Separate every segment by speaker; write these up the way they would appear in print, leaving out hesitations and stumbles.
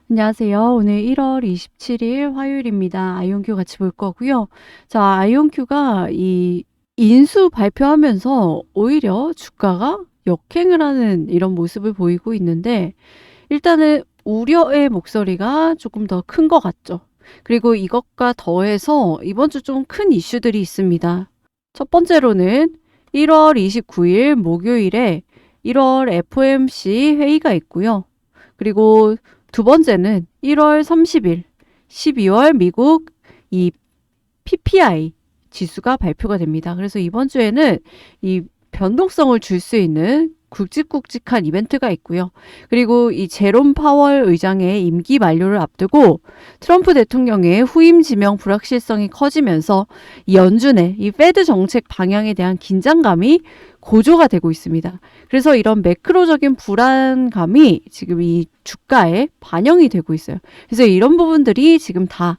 Speaker 1: 안녕하세요. 오늘 1월 27일 화요일입니다. 아이온큐 같이 볼 거고요. 자, 아이온큐가 이 인수 발표하면서 오히려 주가가 역행을 하는 이런 모습을 보이고 있는데, 일단은 우려의 목소리가 조금 더 큰 것 같죠. 그리고 이것과 더해서 이번 주 좀 큰 이슈들이 있습니다. 첫 번째로는 1월 29일 목요일에 1월 FOMC 회의가 있고요. 그리고 두 번째는 1월 30일, 12월 미국 이 PPI 지수가 발표가 됩니다. 그래서 이번 주에는 이 변동성을 줄 수 있는 굵직굵직한 이벤트가 있고요. 그리고 이 제롬 파월 의장의 임기 만료를 앞두고 트럼프 대통령의 후임 지명 불확실성이 커지면서 이 연준의 이 패드 정책 방향에 대한 긴장감이 고조가 되고 있습니다. 그래서 이런 매크로적인 불안감이 지금 이 주가에 반영이 되고 있어요. 그래서 이런 부분들이 지금 다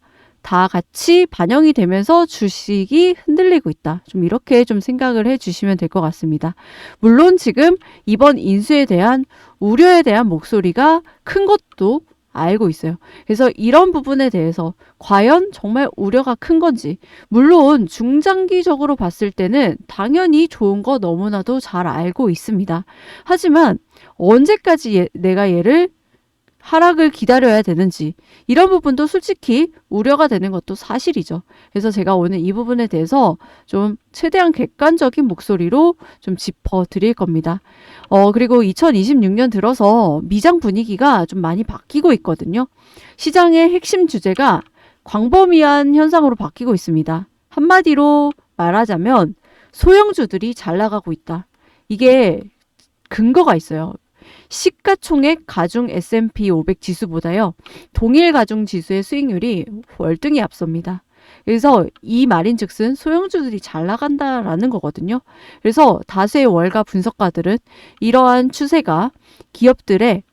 Speaker 1: 같이 반영이 되면서 주식이 흔들리고 있다. 좀 이렇게 좀 생각을 해 주시면 될 것 같습니다. 물론 지금 이번 인수에 대한 우려에 대한 목소리가 큰 것도 알고 있어요. 그래서 이런 부분에 대해서 과연 정말 우려가 큰 건지, 물론 중장기적으로 봤을 때는 당연히 좋은 거 너무나도 잘 알고 있습니다. 하지만 언제까지 내가 얘를 하락을 기다려야 되는지, 이런 부분도 솔직히 우려가 되는 것도 사실이죠. 그래서 제가 오늘 이 부분에 대해서 좀 최대한 객관적인 목소리로 좀 짚어드릴 겁니다. 그리고 2026년 들어서 미장 분위기가 좀 많이 바뀌고 있거든요. 시장의 핵심 주제가 광범위한 현상으로 바뀌고 있습니다. 한마디로 말하자면 소형주들이 잘 나가고 있다. 이게 근거가 있어요. 시가총액 가중 S&P 500 지수보다요, 동일 가중 지수의 수익률이 월등히 앞섭니다. 그래서 이 말인즉슨 소형주들이 잘 나간다라는 거거든요. 그래서 다수의 월가 분석가들은 이러한 추세가 기업들의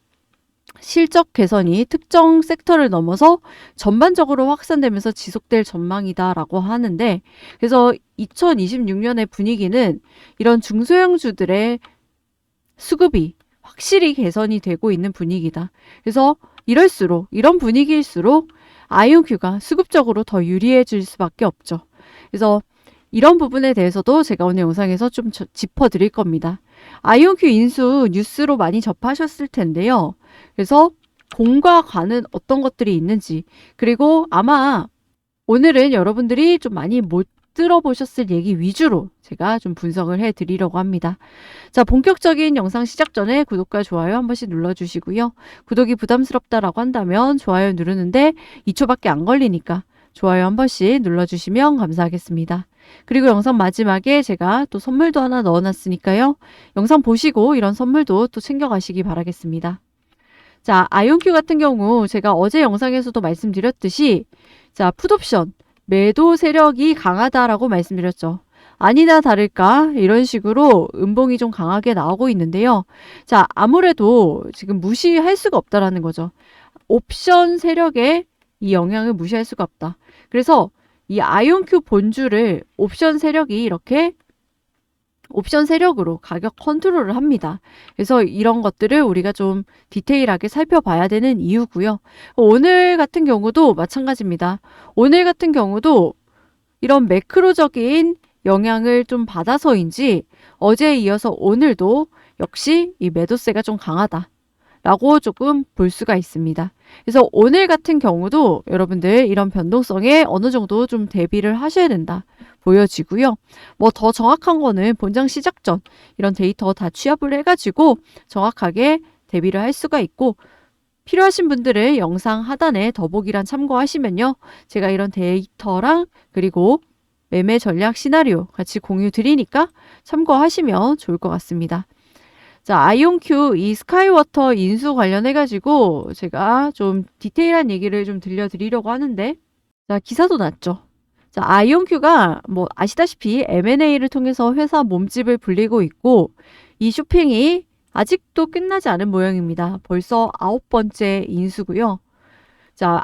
Speaker 1: 실적 개선이 특정 섹터를 넘어서 전반적으로 확산되면서 지속될 전망이다라고 하는데, 그래서 2026년의 분위기는 이런 중소형주들의 수급이 확실히 개선이 되고 있는 분위기다. 그래서 이런 분위기일수록 아이온큐가 수급적으로 더 유리해질 수밖에 없죠. 그래서 이런 부분에 대해서도 제가 오늘 영상에서 좀 짚어드릴 겁니다. 아이온큐 인수 뉴스로 많이 접하셨을 텐데요. 그래서 공과 과는 어떤 것들이 있는지, 그리고 아마 오늘은 여러분들이 좀 많이 못 들어보셨을 얘기 위주로 제가 좀 분석을 해드리려고 합니다. 자, 본격적인 영상 시작 전에 구독과 좋아요 한 번씩 눌러주시고요. 구독이 부담스럽다라고 한다면 좋아요 누르는데 2초밖에 안 걸리니까 좋아요 한 번씩 눌러주시면 감사하겠습니다. 그리고 영상 마지막에 제가 또 선물도 하나 넣어놨으니까요. 영상 보시고 이런 선물도 또 챙겨가시기 바라겠습니다. 자, 아이온큐 같은 경우 제가 어제 영상에서도 말씀드렸듯이, 자, 풋옵션 매도 세력이 강하다라고 말씀드렸죠. 아니나 다를까 이런 식으로 음봉이 좀 강하게 나오고 있는데요. 자, 아무래도 지금 무시할 수가 없다라는 거죠. 옵션 세력의 이 영향을 무시할 수가 없다. 그래서 이 아이온큐 본주를 옵션 세력이 이렇게 옵션 세력으로 가격 컨트롤을 합니다. 그래서 이런 것들을 우리가 좀 디테일하게 살펴봐야 되는 이유고요. 오늘 같은 경우도 마찬가지입니다. 오늘 같은 경우도 이런 매크로적인 영향을 좀 받아서인지 어제에 이어서 오늘도 역시 이 매도세가 좀 강하다 라고 조금 볼 수가 있습니다. 그래서 오늘 같은 경우도 여러분들 이런 변동성에 어느 정도 좀 대비를 하셔야 된다 보여지고요. 뭐 더 정확한 거는 본장 시작 전 이런 데이터 다 취합을 해가지고 정확하게 대비를 할 수가 있고, 필요하신 분들은 영상 하단에 더보기란 참고하시면요. 제가 이런 데이터랑 그리고 매매 전략 시나리오 같이 공유 드리니까 참고하시면 좋을 것 같습니다. 자, 아이온큐 이 스카이워터 인수 관련해가지고 제가 좀 디테일한 얘기를 좀 들려드리려고 하는데, 자, 기사도 났죠. 자, 아이온큐가 뭐 아시다시피 M&A를 통해서 회사 몸집을 불리고 있고, 이 쇼핑이 아직도 끝나지 않은 모양입니다. 벌써 9번째 인수고요. 자,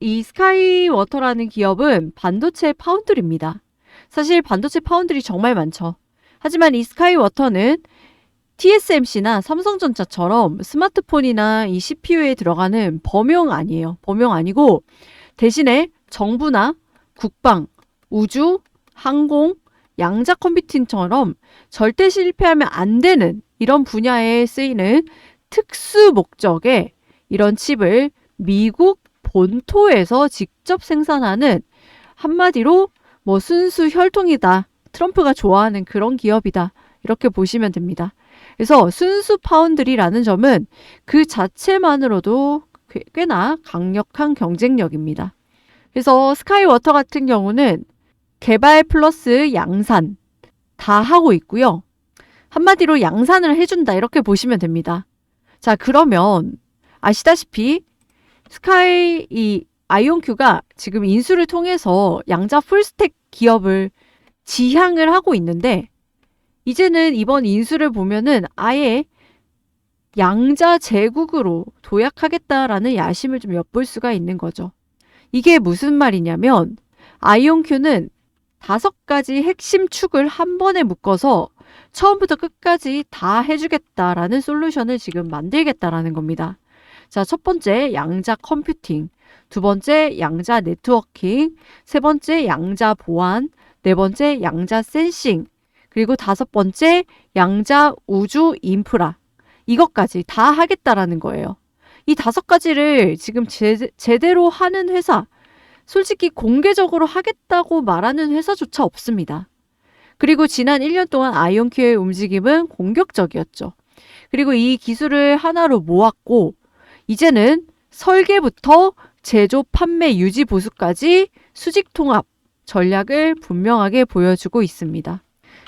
Speaker 1: 이 스카이워터라는 기업은 반도체 파운드리입니다. 사실 반도체 파운드리 정말 많죠. 하지만 이 스카이워터는 TSMC나 삼성전자처럼 스마트폰이나 이 CPU에 들어가는 범용 아니에요. 범용 아니고 대신에 정부나 국방, 우주, 항공, 양자 컴퓨팅처럼 절대 실패하면 안 되는 이런 분야에 쓰이는 특수 목적의 이런 칩을 미국 본토에서 직접 생산하는, 한마디로 뭐 순수 혈통이다, 트럼프가 좋아하는 그런 기업이다, 이렇게 보시면 됩니다. 그래서 순수 파운드리라는 점은 그 자체만으로도 꽤나 강력한 경쟁력입니다. 그래서 스카이워터 같은 경우는 개발 플러스 양산 다 하고 있고요. 한마디로 양산을 해준다, 이렇게 보시면 됩니다. 자, 그러면 아시다시피 이 아이온큐가 지금 인수를 통해서 양자 풀스택 기업을 지향을 하고 있는데, 이제는 이번 인수를 보면은 아예 양자 제국으로 도약하겠다라는 야심을 좀 엿볼 수가 있는 거죠. 이게 무슨 말이냐면 아이온큐는 5가지 핵심 축을 한 번에 묶어서 처음부터 끝까지 다 해주겠다라는 솔루션을 지금 만들겠다라는 겁니다. 자, 첫 번째 양자 컴퓨팅, 두 번째 양자 네트워킹, 세 번째 양자 보안, 네 번째 양자 센싱, 그리고 5번째 양자 우주 인프라, 이것까지 다 하겠다라는 거예요. 이 5가지를 지금 제대로 하는 회사, 솔직히 공개적으로 하겠다고 말하는 회사조차 없습니다. 그리고 지난 1년 동안 아이온큐의 움직임은 공격적이었죠. 그리고 이 기술을 하나로 모았고 이제는 설계부터 제조, 판매, 유지, 보수까지 수직 통합 전략을 분명하게 보여주고 있습니다.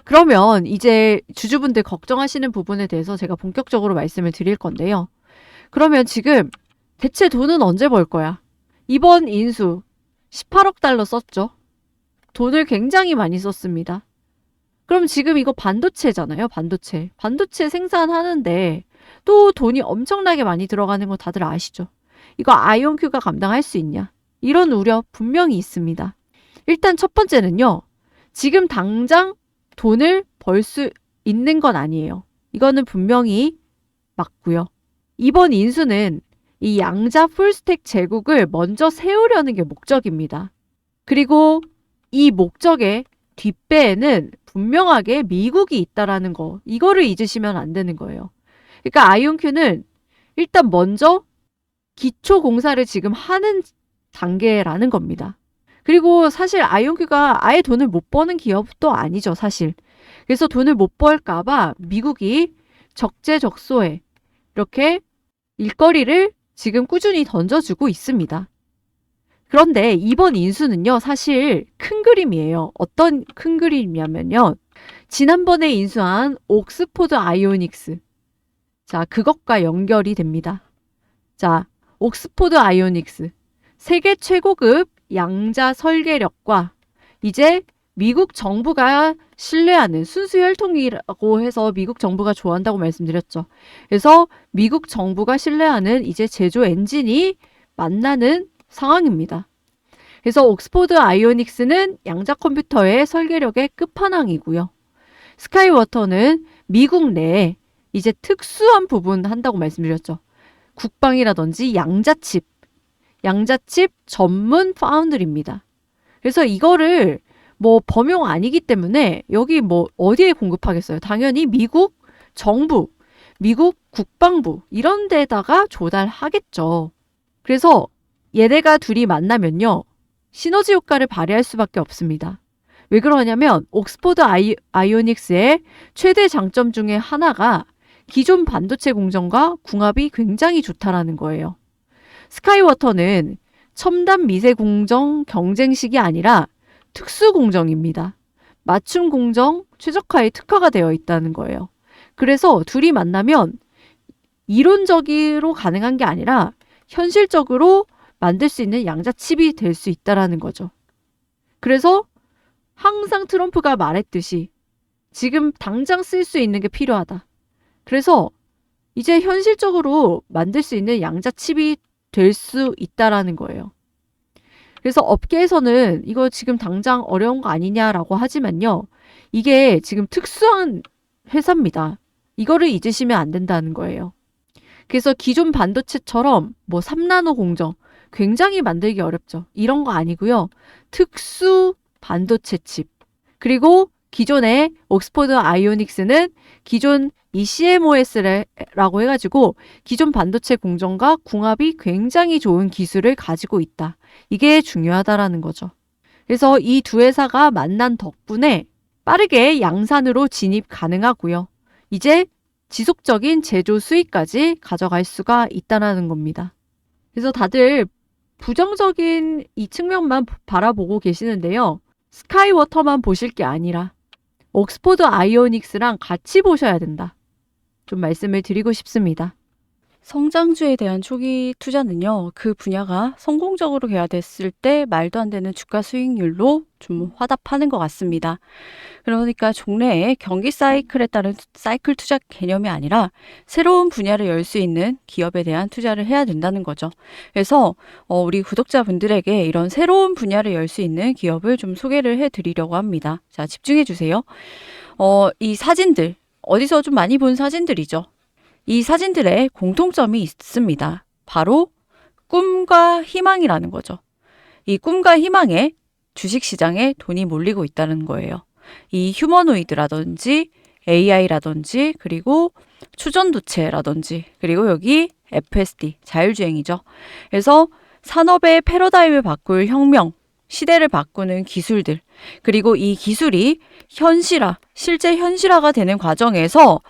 Speaker 1: 그러면 이제 주주분들 걱정하시는 부분에 대해서 제가 본격적으로 말씀을 드릴 건데요. 그러면 지금 대체 돈은 언제 벌 거야? 이번 인수 18억 달러 썼죠. 돈을 굉장히 많이 썼습니다. 그럼 지금 이거 반도체잖아요. 반도체 생산하는데 또 돈이 엄청나게 많이 들어가는 거 다들 아시죠? 이거 아이온큐가 감당할 수 있냐? 이런 우려 분명히 있습니다. 일단 첫 번째는요. 지금 당장 돈을 벌 수 있는 건 아니에요. 이거는 분명히 맞고요. 이번 인수는 이 양자 풀스택 제국을 먼저 세우려는 게 목적입니다. 그리고 이 목적의 뒷배에는 분명하게 미국이 있다라는 거, 이거를 잊으시면 안 되는 거예요. 그러니까 아이온큐는 일단 먼저 기초 공사를 지금 하는 단계라는 겁니다. 그리고 사실 아이온큐가 아예 돈을 못 버는 기업도 아니죠, 사실. 그래서 돈을 못 벌까봐 미국이 적재적소에 이렇게 일거리를 지금 꾸준히 던져주고 있습니다. 그런데 이번 인수는요, 사실 큰 그림이에요. 어떤 큰 그림이냐면요. 지난번에 인수한 옥스포드 아이오닉스. 자, 그것과 연결이 됩니다. 자, 옥스포드 아이오닉스. 세계 최고급 양자 설계력과 이제 미국 정부가 신뢰하는 순수 혈통이라고 해서 미국 정부가 좋아한다고 말씀드렸죠. 그래서 미국 정부가 신뢰하는 이제 제조 엔진이 만나는 상황입니다. 그래서 옥스포드 아이오닉스는 양자 컴퓨터의 설계력의 끝판왕이고요. 스카이워터는 미국 내에 이제 특수한 부분 한다고 말씀드렸죠. 국방이라든지 양자칩 전문 파운드리입니다. 그래서 이거를 뭐 범용 아니기 때문에 여기 뭐 어디에 공급하겠어요? 당연히 미국 정부, 미국 국방부 이런 데다가 조달하겠죠. 그래서 얘네가 둘이 만나면요. 시너지 효과를 발휘할 수밖에 없습니다. 왜 그러냐면 옥스포드 아이오닉스의 최대 장점 중에 하나가 기존 반도체 공정과 궁합이 굉장히 좋다라는 거예요. 스카이워터는 첨단 미세 공정 경쟁식이 아니라 특수 공정입니다. 맞춤 공정 최적화에 특화가 되어 있다는 거예요. 그래서 둘이 만나면 이론적으로 가능한 게 아니라 현실적으로 만들 수 있는 양자칩이 될 수 있다는 거죠. 그래서 항상 트럼프가 말했듯이 지금 당장 쓸 수 있는 게 필요하다. 그래서 이제 현실적으로 만들 수 있는 양자칩이 될 수 있다라는 거예요. 그래서 업계에서는 이거 지금 당장 어려운 거 아니냐라고 하지만요. 이게 지금 특수한 회사입니다. 이거를 잊으시면 안 된다는 거예요. 그래서 기존 반도체처럼 뭐 3나노 공정 굉장히 만들기 어렵죠. 이런 거 아니고요. 특수 반도체 칩. 그리고 기존의 옥스포드 아이오닉스는 기존 이 CMOS라고 해가지고 기존 반도체 공정과 궁합이 굉장히 좋은 기술을 가지고 있다. 이게 중요하다라는 거죠. 그래서 이 두 회사가 만난 덕분에 빠르게 양산으로 진입 가능하고요. 이제 지속적인 제조 수익까지 가져갈 수가 있다는 겁니다. 그래서 다들 부정적인 이 측면만 바라보고 계시는데요. 스카이워터만 보실 게 아니라 옥스포드 아이오닉스랑 같이 보셔야 된다. 좀 말씀을 드리고 싶습니다. 성장주에 대한 초기 투자는요, 그 분야가 성공적으로 개화됐을 때 말도 안 되는 주가 수익률로 좀 화답하는 것 같습니다. 그러니까 종래의 경기 사이클에 따른 사이클 투자 개념이 아니라 새로운 분야를 열 수 있는 기업에 대한 투자를 해야 된다는 거죠. 그래서 우리 구독자분들에게 이런 새로운 분야를 열 수 있는 기업을 좀 소개를 해드리려고 합니다. 자, 집중해 주세요. 이 사진들, 어디서 좀 많이 본 사진들이죠. 이 사진들의 공통점이 있습니다. 바로 꿈과 희망이라는 거죠. 이 꿈과 희망에 주식시장에 돈이 몰리고 있다는 거예요. 이 휴머노이드라든지 AI라든지 그리고 추전도체라든지 그리고 여기 FSD, 자율주행이죠. 그래서 산업의 패러다임을 바꿀 혁명, 시대를 바꾸는 기술들, 그리고 이 기술이 실제 현실화가 되는 과정에서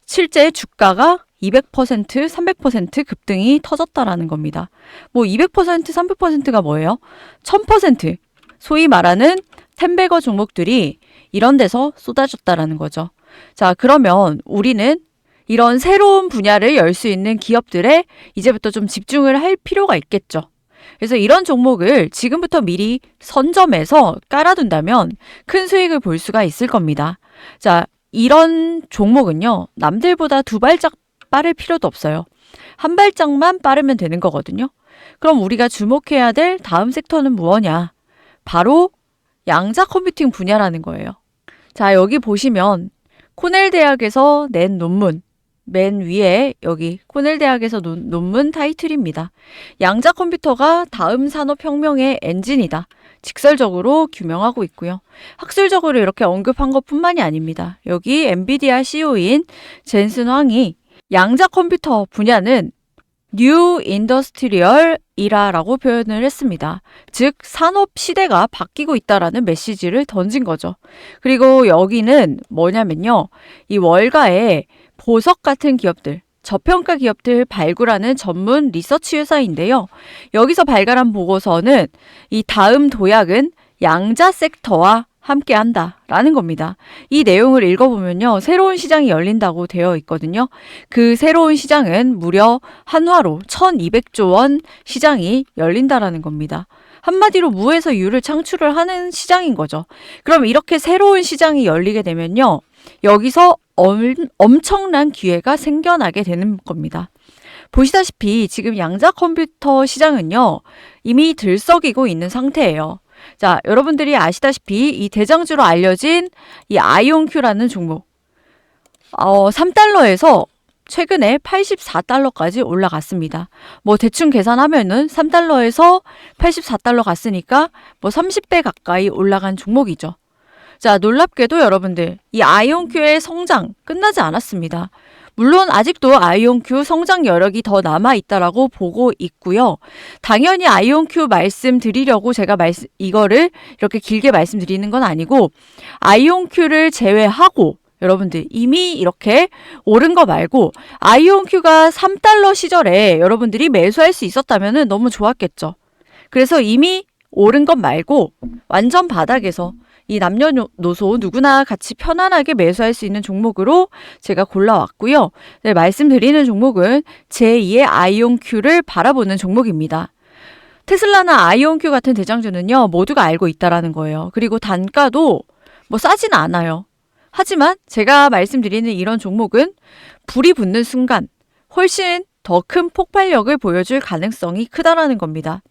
Speaker 1: 실제 주가가 200%, 300% 급등이 터졌다라는 겁니다. 뭐 200%, 300%가 뭐예요? 1000%, 소위 말하는 템베거 종목들이 이런 데서 쏟아졌다라는 거죠. 자, 그러면 우리는 이런 새로운 분야를 열 수 있는 기업들에 이제부터 좀 집중을 할 필요가 있겠죠. 그래서 이런 종목을 지금부터 미리 선점해서 깔아둔다면 큰 수익을 볼 수가 있을 겁니다. 자, 이런 종목은요, 남들보다 두 발짝 빠를 필요도 없어요. 한 발짝만 빠르면 되는 거거든요. 그럼 우리가 주목해야 될 다음 섹터는 무엇냐? 바로 양자 컴퓨팅 분야라는 거예요. 자, 여기 보시면 코넬 대학에서 낸 논문, 맨 위에 여기 코넬 대학에서 논문 타이틀입니다. 양자 컴퓨터가 다음 산업혁명의 엔진이다. 직설적으로 규명하고 있고요. 학술적으로 이렇게 언급한 것뿐만이 아닙니다. 여기 엔비디아 CEO인 젠슨 황이 양자 컴퓨터 분야는 뉴 인더스트리얼 이라라고 표현을 했습니다. 즉 산업 시대가 바뀌고 있다라는 메시지를 던진 거죠. 그리고 여기는 뭐냐면요. 이 월가에 보석 같은 기업들, 저평가 기업들 발굴하는 전문 리서치 회사인데요. 여기서 발간한 보고서는 이 다음 도약은 양자 섹터와 함께 한다라는 겁니다. 이 내용을 읽어보면요. 새로운 시장이 열린다고 되어 있거든요. 그 새로운 시장은 무려 한화로 1200조 원 시장이 열린다라는 겁니다. 한마디로 무에서 유를 창출을 하는 시장인 거죠. 그럼 이렇게 새로운 시장이 열리게 되면요. 여기서 엄청난 기회가 생겨나게 되는 겁니다. 보시다시피 지금 양자 컴퓨터 시장은요. 이미 들썩이고 있는 상태예요. 자, 여러분들이 아시다시피 이 대장주로 알려진 이 아이온큐라는 종목 3달러에서 최근에 84달러까지 올라갔습니다. 뭐 대충 계산하면은 3달러에서 84달러 갔으니까 뭐 30배 가까이 올라간 종목이죠. 자, 놀랍게도 여러분들 이 아이온큐의 성장 끝나지 않았습니다. 물론 아직도 아이온큐 성장 여력이 더 남아있다라고 보고 있고요. 당연히 아이온큐 말씀드리려고 제가 이거를 이렇게 길게 말씀드리는 건 아니고 아이온큐를 제외하고 여러분들 이미 이렇게 오른 거 말고 아이온큐가 3달러 시절에 여러분들이 매수할 수 있었다면 너무 좋았겠죠. 그래서 이미 오른 것 말고 완전 바닥에서 이 남녀노소 누구나 같이 편안하게 매수할 수 있는 종목으로 제가 골라왔고요. 네, 말씀드리는 종목은 제2의 아이온큐를 바라보는 종목입니다. 테슬라나 아이온큐 같은 대장주는요. 모두가 알고 있다라는 거예요. 그리고 단가도 뭐 싸진 않아요. 하지만 제가 말씀드리는 이런 종목은 불이 붙는 순간 훨씬 더 큰 폭발력을 보여줄 가능성이 크다라는 겁니다.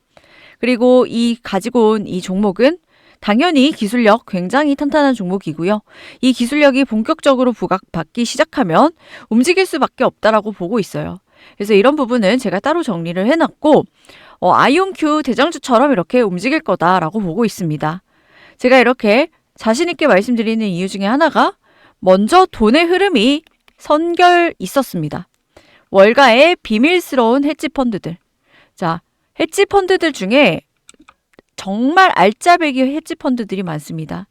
Speaker 1: 그리고 가지고 온 이 종목은
Speaker 2: 당연히 기술력 굉장히 탄탄한 종목이고요. 이 기술력이 본격적으로 부각받기 시작하면 움직일 수밖에 없다라고 보고 있어요. 그래서 이런 부분은 제가 따로 정리를 해놨고 아이온큐 대장주처럼 이렇게 움직일 거다라고 보고 있습니다. 제가 이렇게 자신 있게 말씀드리는 이유 중에 하나가 먼저 돈의 흐름이 선결 있었습니다. 월가의 비밀스러운 헤지펀드들. 자, 헤지펀드들 중에 정말 알짜배기 헤지펀드들이 많습니다.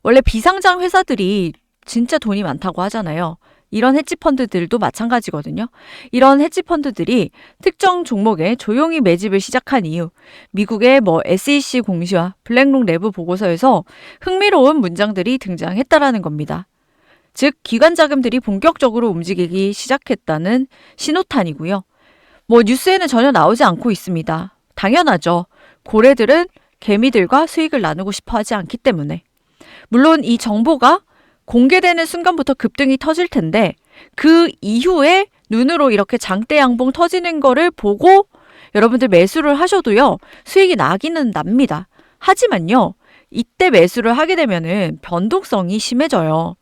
Speaker 2: 원래 비상장 회사들이 진짜 돈이 많다고 하잖아요. 이런 헤지펀드들도 마찬가지거든요. 이런 헤지펀드들이 특정 종목에 조용히 매집을 시작한 이유, 미국의 SEC 공시와 블랙록 내부 보고서에서 흥미로운 문장들이 등장했다라는 겁니다. 즉, 기관 자금들이 본격적으로 움직이기 시작했다는 신호탄이고요. 뉴스에는 전혀 나오지 않고 있습니다. 당연하죠. 고래들은 개미들과 수익을 나누고 싶어 하지 않기 때문에. 물론 이 정보가 공개되는 순간부터 급등이 터질 텐데 그 이후에 눈으로 이렇게 장대 양봉 터지는 거를 보고 여러분들 매수를 하셔도요. 수익이 나기는 납니다. 하지만요. 이때 매수를 하게 되면은 변동성이 심해져요.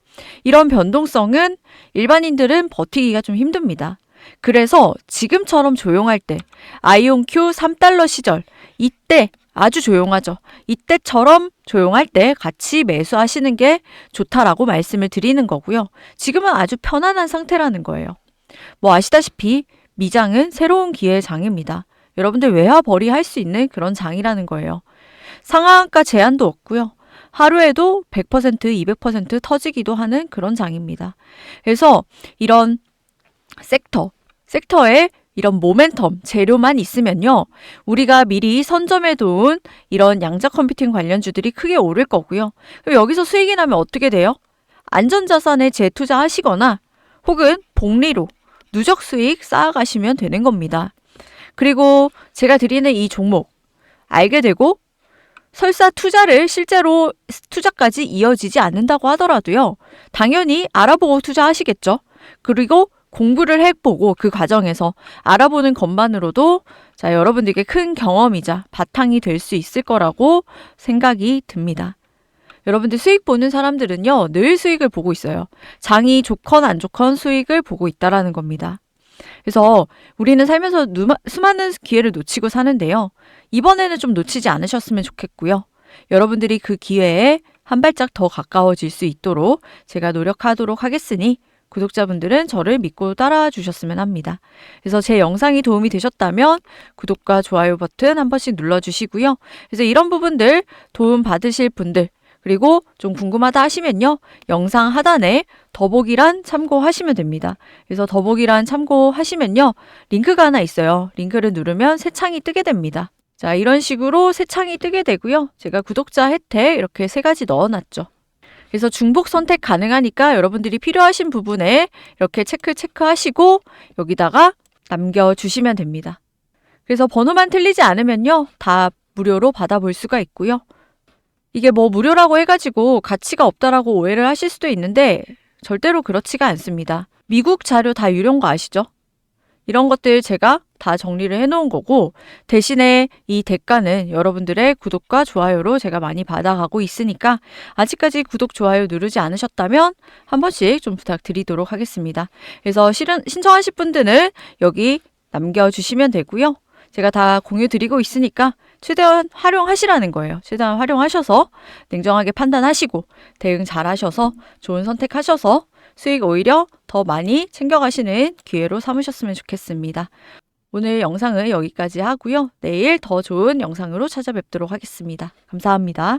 Speaker 2: 이런 변동성은 일반인들은 버티기가 좀 힘듭니다. 그래서 지금처럼 조용할 때 아이온큐 3달러 시절 이때 아주 조용하죠. 이때처럼 조용할 때 같이 매수하시는 게 좋다라고 말씀을 드리는 거고요. 지금은 아주 편안한 상태라는 거예요. 아시다시피 미장은 새로운 기회의 장입니다. 여러분들 외화벌이 할 수 있는 그런 장이라는 거예요. 상한가 제한도 없고요. 하루에도 100%, 200% 터지기도 하는 그런 장입니다. 그래서 이런 섹터에 이런 모멘텀, 재료만 있으면요. 우리가 미리 선점해 둔 이런 양자 컴퓨팅 관련주들이 크게 오를 거고요. 그럼 여기서 수익이 나면 어떻게 돼요? 안전자산에 재투자하시거나 혹은 복리로 누적 수익 쌓아가시면 되는 겁니다. 그리고 제가 드리는 이 종목 알게 되고 설사 투자를 실제로 투자까지 이어지지 않는다고 하더라도요. 당연히 알아보고 투자하시겠죠. 그리고 공부를 해보고 그 과정에서 알아보는 것만으로도 여러분들께 큰 경험이자 바탕이 될 수 있을 거라고 생각이 듭니다. 여러분들 수익 보는 사람들은요. 늘 수익을 보고 있어요. 장이 좋건 안 좋건 수익을 보고 있다라는 겁니다. 그래서 우리는 살면서 수많은 기회를 놓치고 사는데요. 이번에는 좀 놓치지 않으셨으면 좋겠고요. 여러분들이 그 기회에 한 발짝 더 가까워질 수 있도록 제가 노력하도록 하겠으니 구독자분들은 저를 믿고 따라와 주셨으면 합니다. 그래서 제 영상이 도움이 되셨다면 구독과 좋아요 버튼 한 번씩 눌러주시고요. 그래서 이런 부분들 도움 받으실 분들 그리고 좀 궁금하다 하시면요. 영상 하단에 더보기란 참고하시면 됩니다. 그래서 더보기란 참고하시면요. 링크가 하나 있어요. 링크를 누르면 새 창이 뜨게 됩니다. 자, 이런 식으로 새 창이 뜨게 되고요. 제가 구독자 혜택 이렇게 3가지 넣어놨죠. 그래서 중복 선택 가능하니까 여러분들이 필요하신 부분에 이렇게 체크하시고 여기다가 남겨주시면 됩니다. 그래서 번호만 틀리지 않으면요. 다 무료로 받아볼 수가 있고요. 이게 무료라고 해가지고 가치가 없다라고 오해를 하실 수도 있는데 절대로 그렇지가 않습니다. 미국 자료 다 유료인 거 아시죠? 이런 것들 제가 다 정리를 해놓은 거고 대신에 이 대가는 여러분들의 구독과 좋아요로 제가 많이 받아가고 있으니까 아직까지 구독, 좋아요 누르지 않으셨다면 한 번씩 좀 부탁드리도록 하겠습니다. 그래서 신청하실 분들은 여기 남겨주시면 되고요. 제가 다 공유 드리고 있으니까 최대한 활용하시라는 거예요. 최대한 활용하셔서 냉정하게 판단하시고 대응 잘 하셔서 좋은 선택하셔서 수익 오히려 더 많이 챙겨가시는 기회로 삼으셨으면 좋겠습니다. 오늘 영상은 여기까지 하고요. 내일 더 좋은 영상으로 찾아뵙도록 하겠습니다. 감사합니다.